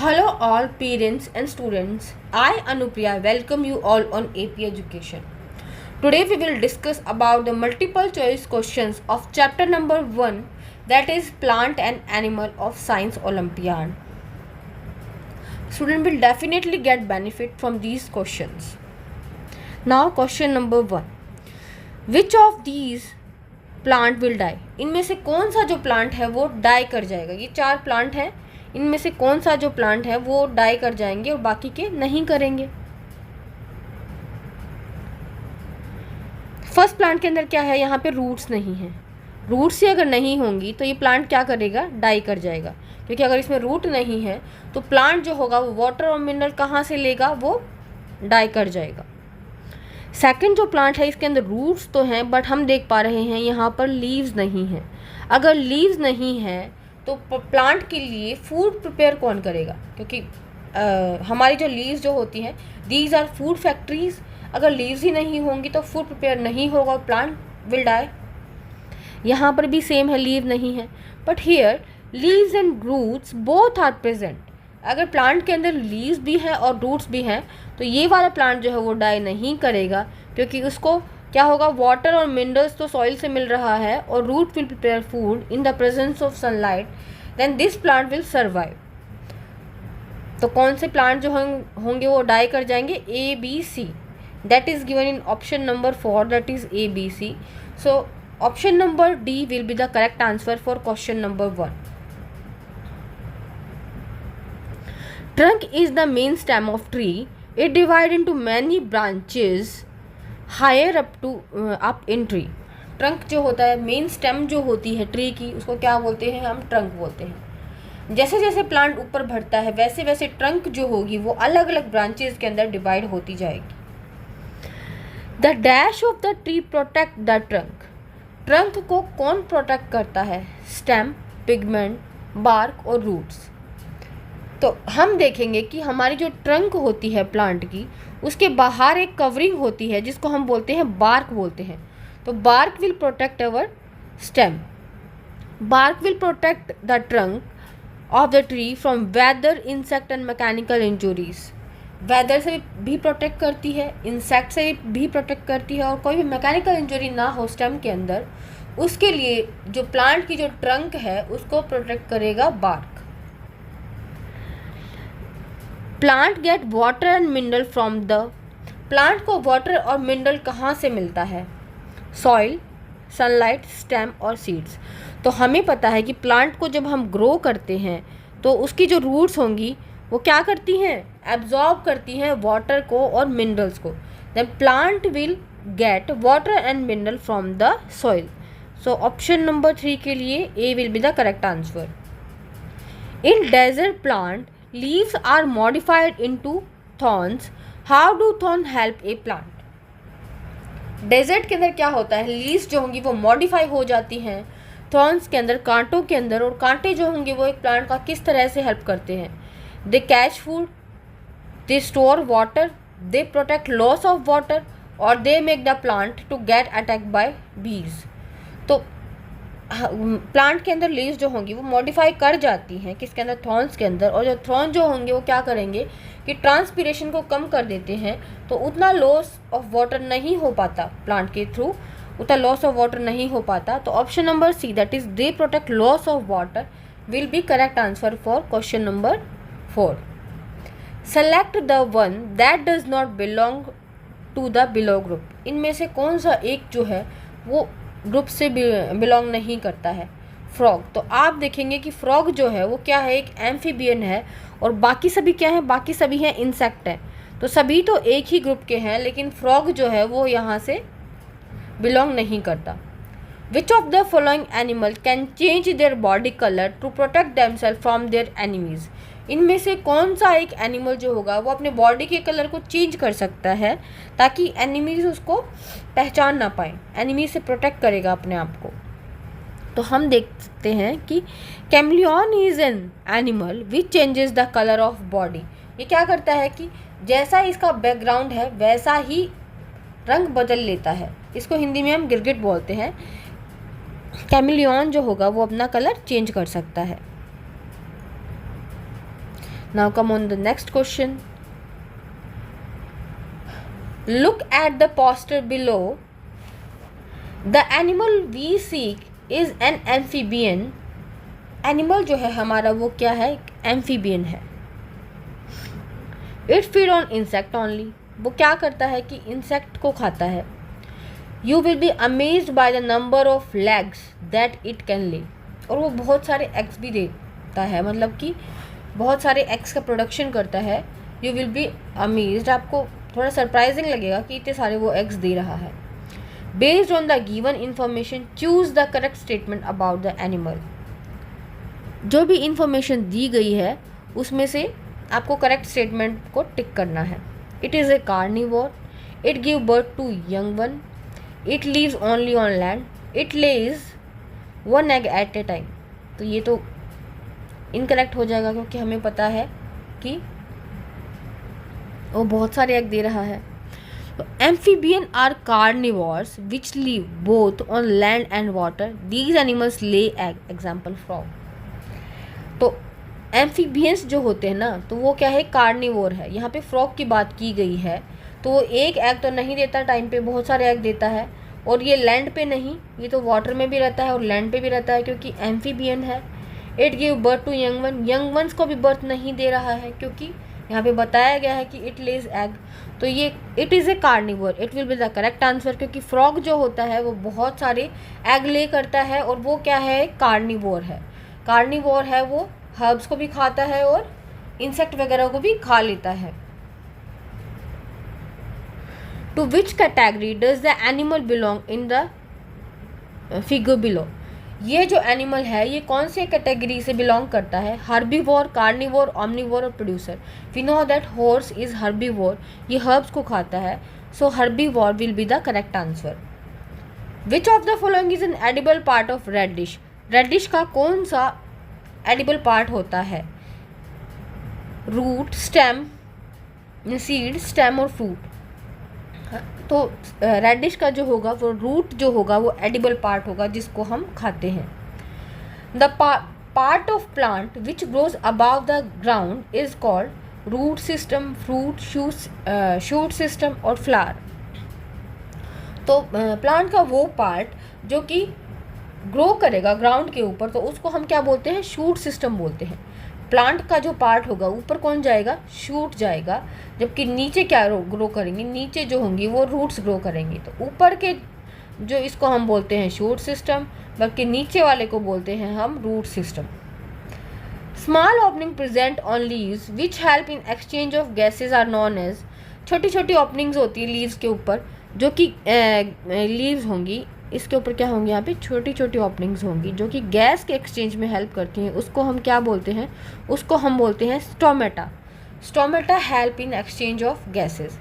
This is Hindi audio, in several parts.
Hello all parents and students. I Anupriya welcome you all on AP Education. Today we will discuss about the multiple choice questions of chapter number 1, that is Plant and Animal of Science Olympiad. Student will definitely get benefit from these questions. Now question number 1. Which of these plant will die? इनमें से कौन सा जो प्लांट है वो डाई कर जाएगा? ये 4 प्लांट हैं, इनमें से कौन सा जो प्लांट है वो डाई कर जाएंगे और बाकी के नहीं करेंगे? फर्स्ट प्लांट के अंदर क्या है? यहाँ पे रूट्स नहीं है। रूट्स ही अगर नहीं होंगी तो ये प्लांट क्या करेगा? डाई कर जाएगा, क्योंकि अगर इसमें रूट नहीं है तो प्लांट जो होगा वो वाटर और मिनरल कहाँ से लेगा? वो डाई कर जाएगा। सेकंड जो प्लांट है इसके अंदर रूट्स तो हैं, बट हम देख पा रहे हैं यहाँ पर लीव्स नहीं है। अगर लीव्स नहीं है तो प्लांट के लिए फूड प्रिपेयर कौन करेगा? क्योंकि हमारी जो लीव्स जो होती हैं, दीज आर फूड फैक्ट्रीज। अगर लीव्स ही नहीं होंगी तो फूड प्रिपेयर नहीं होगा और प्लांट विल डाई। यहाँ पर भी सेम है, लीव नहीं है, but here leaves and roots both are present. अगर प्लांट के अंदर लीव्स भी हैं और रूट्स भी हैं तो ये वाला प्लांट जो है वो डाई नहीं करेगा, क्योंकि उसको क्या होगा? वाटर और मिनरल्स तो सॉइल से मिल रहा है और root will prepare food in the presence of sunlight, then this plant will survive. तो कौन से प्लांट जो होंगे वो डाई कर जाएंगे? A B C, that is given in option number 4, that is A B C. So option number D will be the correct answer for question number 1. Trunk is the main stem of tree. It divides into many branches higher up in tree. Trunk जो होता है, मेन स्टेम जो होती है ट्री की, उसको क्या बोलते हैं? हम ट्रंक बोलते हैं। जैसे जैसे प्लांट ऊपर बढ़ता है वैसे वैसे ट्रंक जो होगी वो अलग अलग ब्रांचेस के अंदर डिवाइड होती जाएगी। The dash of the tree protect the trunk. Trunk को कौन प्रोटेक्ट करता है? स्टेम, पिगमेंट, बार्क और रूट्स। तो हम देखेंगे कि हमारी जो ट्रंक होती है प्लांट की, उसके बाहर एक कवरिंग होती है जिसको हम बोलते हैं बार्क बोलते हैं। तो bark will protect our stem, bark will protect the trunk of the tree from weather, insect and mechanical injuries. Weather से भी प्रोटेक्ट करती है, इंसेक्ट से भी प्रोटेक्ट करती है, और कोई भी मैकेनिकल इंजरी ना हो स्टेम के अंदर, उसके लिए जो प्लांट की जो ट्रंक है उसको प्रोटेक्ट करेगा bark. Plant get water and mineral from the. Plant को वाटर और मिनरल कहाँ से मिलता है? सॉइल, सनलाइट, स्टेम और सीड्स। तो हमें पता है कि प्लांट को जब हम ग्रो करते हैं तो उसकी जो रूट्स होंगी वो क्या करती हैं? एब्जॉर्ब करती हैं वाटर को और मिनरल्स को। Then plant will get water and mineral from the soil. So option number 3 के लिए A will be the correct answer. In desert plant leaves are modified into thorns. How do thorns help a plant? Desert के अंदर क्या होता है? लीव्स जो होंगी वो मॉडिफाई हो जाती हैं थॉर्न्स के अंदर, कांटों के अंदर, और कांटे जो होंगे वो एक प्लांट का किस तरह से हेल्प करते हैं? They catch food, they store water, they protect loss of water, और they make the plant to get attack by bees. तो प्लांट के अंदर लीव्स जो होंगी वो मॉडिफाई कर जाती हैं किसके अंदर? थॉर्न्स के अंदर। और जो थॉर्न जो होंगे वो क्या करेंगे कि ट्रांसपीरेशन को कम कर देते हैं, तो उतना लॉस ऑफ वाटर नहीं हो पाता प्लांट के थ्रू, उतना लॉस ऑफ वाटर नहीं हो पाता। तो option number C, that is they protect loss of water, will be correct answer for question number 4. Select the one that does not belong to the below group. इनमें से कौन सा एक जो है वो ग्रुप से बिलोंग नहीं करता है? फ्रॉग. तो आप देखेंगे कि फ्रॉग जो है वो क्या है? एक एम्फीबियन है, और बाकी सभी क्या है? बाकी सभी हैं इंसेक्ट हैं। तो सभी तो एक ही ग्रुप के हैं, लेकिन फ्रॉग जो है वो यहाँ से बिलोंग नहीं करता. Which of the following animal can change their body colour to protect themself from their enemies. इनमें से कौन सा एक एनिमल जो होगा वो अपने बॉडी के कलर को चेंज कर सकता है ताकि एनिमीज उसको पहचान ना पाए, एनिमीज से प्रोटेक्ट करेगा अपने आप को? तो हम देख सकते हैं कि chameleon is an animal which changes the colour of body. ये क्या करता है कि जैसा इसका बैकग्राउंड है वैसा ही रंग बदल लेता है। इसको हिंदी में हम गिरगिट बोलते हैं। कैमलियन जो होगा वो अपना कलर चेंज कर सकता है। Now come on the next question. Look at the poster below. The animal we seek is an amphibian. Animal जो है हमारा वो क्या है, एम्फीबियन है. It feed on insect only. वो क्या करता है कि इंसेक्ट को खाता है. You will be amazed by the number of legs that it can ले. और वो बहुत सारे एग्स भी देता है, मतलब कि बहुत सारे एग्स का प्रोडक्शन करता है. यू विल बी अमेज्ड, आपको थोड़ा सरप्राइजिंग लगेगा कि इतने सारे वो एग्स दे रहा है. Based on the given information choose the correct statement about the animal. जो भी इंफॉर्मेशन दी गई है उसमें से आपको करेक्ट स्टेटमेंट को टिक करना है. It is a carnivore. It give birth to young one. It lives only on land. It lays 1 egg at a time. तो ये तो इनकरेक्ट हो जाएगा क्योंकि हमें पता है कि वो बहुत सारे एग दे रहा है. तो amphibian are carnivores which live both on land and water. These animals lay egg. Example frog. तो एम्फीबियंस जो होते हैं ना, तो वो क्या है, कार्निवोर है. यहाँ पे फ्रॉग की बात की गई है, तो वो एक एग तो नहीं देता टाइम पे, बहुत सारे एग देता है. और ये लैंड पे नहीं, ये तो वाटर में भी रहता है और लैंड पे भी रहता है क्योंकि एम्फीबियन है. It give birth to young one. Young ones को भी बर्थ नहीं दे रहा है क्योंकि यहाँ पे बताया गया है कि इट लेज एग. तो ये it is a carnivore. It will be the correct answer क्योंकि फ्रॉग जो होता है वो बहुत सारे एग ले करता है और वो क्या है, कार्निवोर है. कार्निवोर है, वो हर्ब्स को भी खाता है और इंसेक्ट वगैरह को भी खा लेता है. To which category does the animal belong in the figure below. ये जो एनिमल है ये कौन से कैटेगरी से बिलोंग करता है, हर्बीवोर, कार्निवोर, ओमनिवोर और producer. We know that horse is herbivore. ये हर्ब्स को खाता है, so herbivore will be the correct answer. Which of the following is an edible part of radish. Radish का कौन सा एडिबल पार्ट होता है, रूट, स्टेम, सीड, स्टेम और फ्रूट. तो रेड डिश का जो होगा वो रूट जो होगा वो एडिबल पार्ट होगा जिसको हम खाते हैं. The part of plant which grows above the ground is called root system, fruit, shoot system और फ्लावर. तो प्लांट का वो पार्ट जो कि ग्रो करेगा ग्राउंड के ऊपर, तो उसको हम क्या बोलते हैं, शूट सिस्टम बोलते हैं. प्लांट का जो पार्ट होगा ऊपर कौन जाएगा, शूट जाएगा. जबकि नीचे क्या ग्रो करेंगे, नीचे जो होंगी वो रूट्स ग्रो करेंगी. तो ऊपर के जो इसको हम बोलते हैं शूट सिस्टम, बल्कि नीचे वाले को बोलते हैं हम root system. Small opening present on leaves which help in exchange of gases are known as. छोटी छोटी ओपनिंग्स होती है लीव्स के ऊपर, जो कि लीव्स होंगी, इसके ऊपर क्या होंगी, यहाँ पे छोटी छोटी ओपनिंग्स होंगी जो कि गैस के एक्सचेंज में हेल्प करती हैं. उसको हम क्या बोलते हैं, उसको हम बोलते हैं stomata. Stomata help in exchange of gases.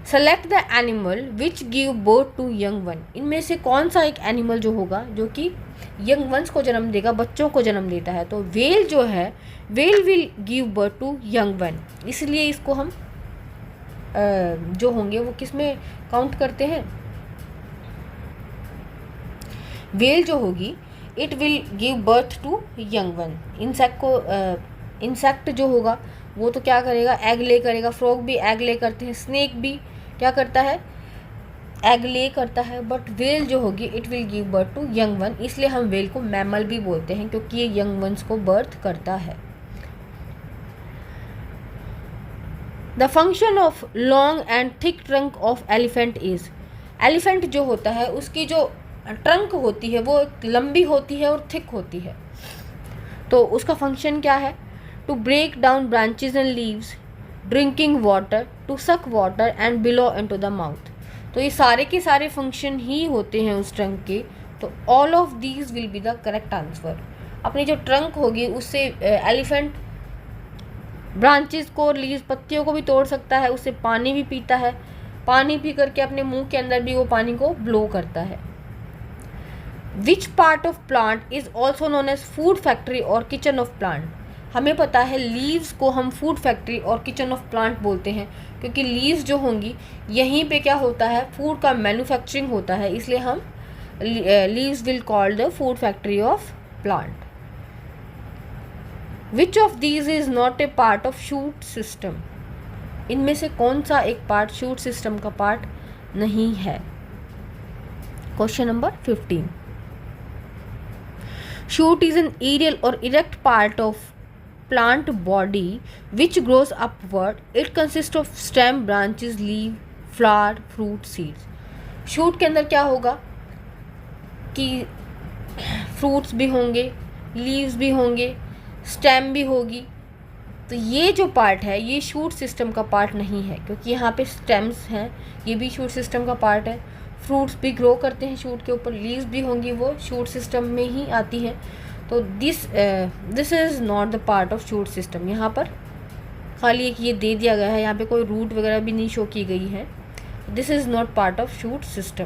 Select the animal which give birth to young one. इनमें से कौन सा एक एनिमल जो होगा जो कि यंग वंस को जन्म देगा, बच्चों को जन्म देता है. तो वेल जो है, whale will give birth to young one. इसलिए इसको हम जो होंगे वो किस में काउंट करते हैं, वेल जो होगी it will give birth to young one. Insect जो होगा वो तो क्या करेगा, एग ले करेगा. फ्रॉग भी एग ले करते हैं, स्नेक भी क्या करता है, एग ले करता है. बट वेल जो होगी it will give birth to young one. इसलिए हम वेल को मैमल भी बोलते हैं क्योंकि ये यंग वंस को बर्थ करता है. The function of long and thick trunk of elephant is. Elephant जो होता है उसकी जो ट्रंक होती है वो लंबी होती है और थिक होती है. तो उसका फंक्शन क्या है, to break down branches and leaves, drinking water, to suck water and blow into the mouth. तो ये सारे के सारे फंक्शन ही होते हैं उस ट्रंक के. तो all of these will be the correct answer. अपनी जो ट्रंक होगी उससे एलिफेंट ब्रांचेस को, लीव्स, पत्तियों को भी तोड़ सकता है, उससे पानी भी पीता है. पानी पी करके अपने मुंह के अंदर भी वो पानी को ब्लो करता है. Which part of plant is also known as food factory और किचन ऑफ प्लांट. हमें पता है लीव्स को हम फूड फैक्ट्री और किचन ऑफ प्लांट बोलते हैं क्योंकि लीव्स जो होंगी यहीं पे क्या होता है, फूड का मैन्युफैक्चरिंग होता है. इसलिए हम leaves will called the food factory of plant. Which of these is not a part of shoot system? इनमें से कौन सा एक पार्ट शूट सिस्टम का पार्ट नहीं है? Question number 15. Shoot is an aerial or erect part of plant body which grows upward. It consists of stem, branches, leaf, flower, fruit, seeds. Shoot के अंदर क्या होगा कि फ्रूट्स भी होंगे, लीव्स भी होंगे, स्टेम भी होगी. तो ये जो पार्ट है ये शूट सिस्टम का पार्ट नहीं है, क्योंकि यहाँ पे स्टेम्स हैं, ये भी शूट सिस्टम का पार्ट है. फ्रूट्स भी ग्रो करते हैं शूट के ऊपर, लीव्स भी होंगी, वो शूट सिस्टम में ही आती है. तो this is not the part of shoot system. यहाँ पर खाली एक ये दे दिया गया है, यहाँ पे कोई रूट वगैरह भी नहीं शो की गई है. This is not part of shoot system.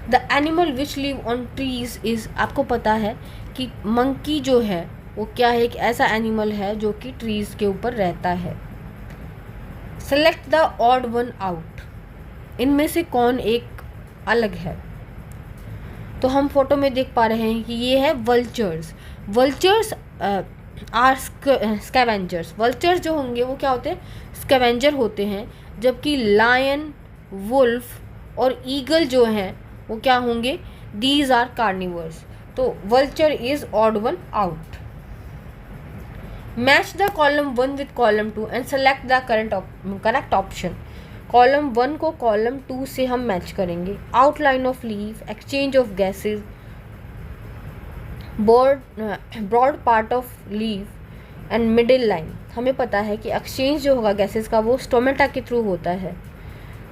The animal which live on trees is, आपको पता है कि मंकी जो है वो क्या है, एक ऐसा एनिमल है जो कि ट्रीज के ऊपर रहता है. Select the odd one out. इनमें से कौन एक अलग है? तो हम फोटो में देख पा रहे हैं कि ये है vultures. Vultures are scavengers. Vultures जो होंगे वो क्या होते हैं? स्कैवेंजर होते हैं. जबकि लायन, वुल्फ और ईगल जो हैं वो क्या होंगे? These are carnivores. तो vulture is odd one out. Match the column 1 with column 2 and select the correct option. Column 1 को कॉलम 2 से हम मैच करेंगे. Outline of leaf, exchange of gases, broad part of leaf and middle line. हमें पता है कि एक्सचेंज जो होगा गैसेज का वो स्टोमेटा के थ्रू होता है.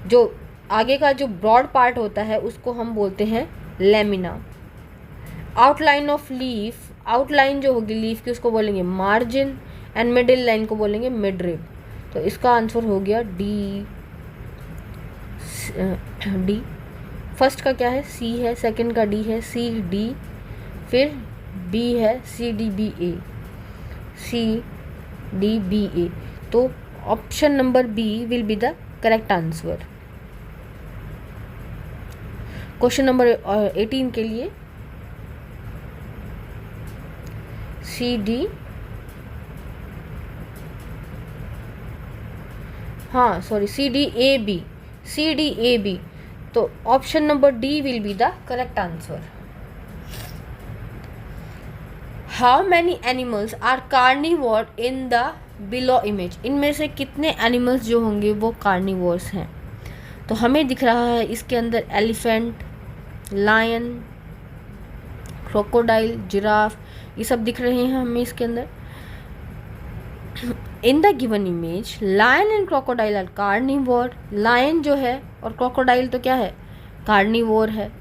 जो आगे का जो ब्रॉड पार्ट होता है उसको हम बोलते हैं lamina. Outline of leaf, outline जो होगी लीफ की उसको बोलेंगे मार्जिन एंड मिडिल लाइन को बोलेंगे मिड रिब. तो इसका आंसर हो गया डी. फर्स्ट का क्या है? सी है, सेकंड का डी है, सी डी, फिर बी है C D B A, C D B A. तो option number B will be the correct answer. Question number 18 के लिए सी डी, हाँ sorry, C D A B, C D A B. तो option number D will be the correct answer. How many animals are carnivore in the below image. इनमें से कितने एनिमल्स जो होंगे वो कार्निवोर्स हैं? तो हमें दिख रहा है इसके अंदर एलिफेंट, लायन, क्रोकोडाइल, जिराफ, ये सब दिख रहे हैं हमें इसके अंदर. In the given image lion and crocodile are carnivore. Lion जो है और क्रोकोडाइल तो क्या है? कार्निवोर है.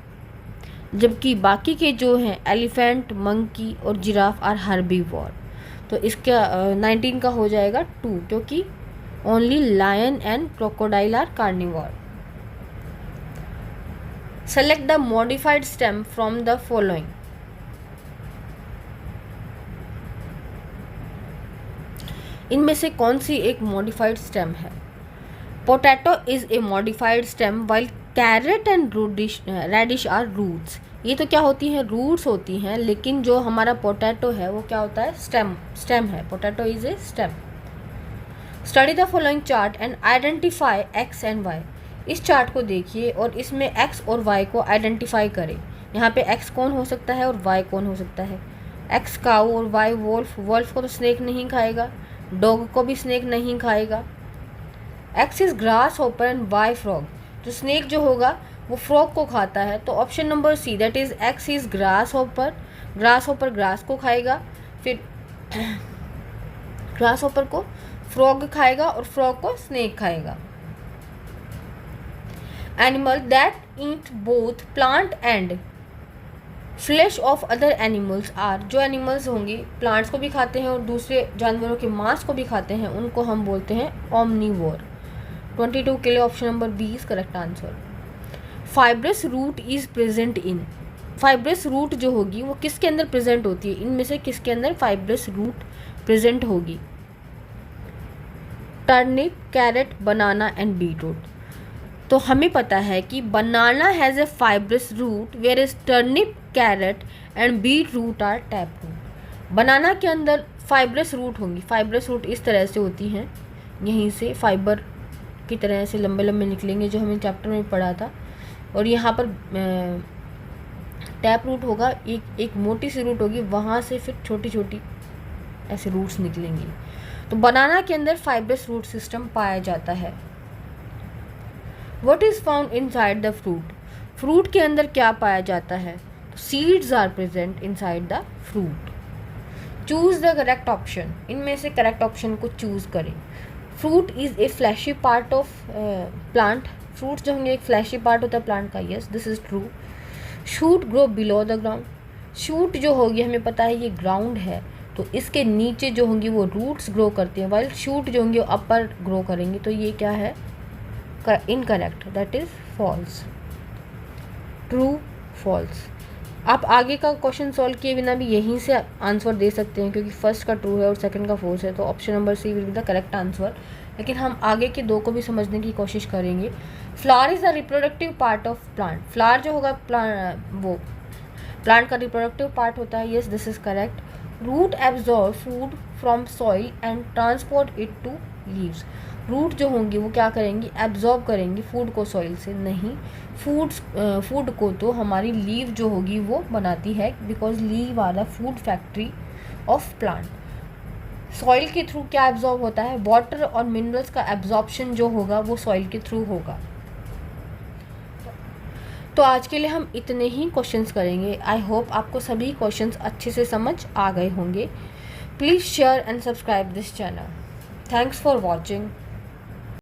जबकि बाकी के जो हैं एलिफेंट, मंकी और जिराफ आर हर्बीवोर. तो इसका 19 का हो जाएगा 2, क्योंकि only lion and crocodile are carnivore. Select the modified stem from the following. इनमें से कौन सी एक मॉडिफाइड स्टेम है? Potato is a modified stem while carrot and radish are roots. ये तो क्या होती हैं? रूट्स होती हैं. लेकिन जो हमारा पोटैटो है वो क्या होता है? स्टेम है. Potato is a stem. Study the following chart and identify X and Y. इस चार्ट को देखिए और इसमें एक्स और वाई को आइडेंटिफाई करें. यहाँ पे एक्स कौन हो सकता है और वाई कौन हो सकता है? एक्स काऊ और वाई वोल्फ. वोल्फ को तो स्नेक नहीं खाएगा, डॉग को भी स्नेक नहीं खाएगा. X is grasshopper and Y frog. तो स्नेक जो होगा वो फ्रॉग को खाता है. तो option number C, that is X is grasshopper. Grasshopper grass को खाएगा, फिर ग्रास हॉपर को फ्रॉग खाएगा और फ्रॉग को स्नेक खाएगा. Animal that eat both plant and flesh of other animals are. जो एनिमल्स होंगे प्लांट्स को भी खाते हैं और दूसरे जानवरों के मांस को भी खाते हैं, उनको हम बोलते हैं ओमनीवोर. 22 के लिए option number B is correct answer. Fibrous root is present in. Fibrous root जो होगी वो किसके अंदर प्रेजेंट होती है? इनमें से किसके अंदर फाइब्रस रूट प्रेजेंट होगी? Turnip, carrot, banana and beetroot. तो हमें पता है कि banana has a fibrous root whereas turnip, carrot and beet root are tap root. Banana के अंदर फाइब्रस रूट होंगी। फाइब्रस रूट इस तरह से होती हैं, यहीं से फाइबर की तरह से लंबे लंबे निकलेंगे, जो हमें चैप्टर में पढ़ा था। और यहाँ पर टैप रूट होगा, एक मोटी सी रूट होगी, वहाँ से फिर छोटी छोटी ऐसे रूट्स निकलेंगी। तो बनाना के अंदर फाइब्रस रूट सिस्टम पाया जाता है। What is found inside the fruit? Fruit के अंदर क्या पाया जाता है? Seeds are present inside the fruit. Choose the correct option. इनमें से करेक्ट ऑप्शन को चूज करें। Fruit is a fleshy part of plant. Fruit जो होंगे एक फ्लैशी पार्ट होता है प्लांट का। Yes, this is true. Shoot grow below the ground. Shoot जो होगी हमें पता है ये ग्राउंड है, तो इसके नीचे जो होंगी वो रूट्स ग्रो करती हैं, वाइल शूट जो होंगे वो अपर ग्रो करेंगे। तो ये क्या है? Incorrect, that is false. True, false. आप आगे का क्वेश्चन सॉल्व किए बिना भी यहीं से आंसर दे सकते हैं, क्योंकि फर्स्ट का ट्रू है और सेकंड का फॉल्स है, तो option number C will be the correct answer. लेकिन हम आगे के दो को भी समझने की कोशिश करेंगे। Flower is the reproductive part of plant. Flower जो होगा वो प्लांट का रिप्रोडक्टिव पार्ट होता है। Yes, this is correct. Root absorb food from soil and transport it to leaves. Root जो होंगी वो क्या करेंगी? एब्जॉर्ब करेंगी फूड को सॉइल से। नहीं, फूड को तो हमारी लीव जो होगी वो बनाती है, because leave are the food factory of plant. Soil के थ्रू क्या एब्जॉर्ब होता है? वाटर और मिनरल्स का एब्जॉर्प्शन जो होगा वो सॉइल के थ्रू होगा। तो आज के लिए हम इतने ही क्वेश्चंस करेंगे। आई होप आपको सभी क्वेश्चंस अच्छे से समझ आ गए होंगे। Please share and subscribe this channel. Thanks for watching.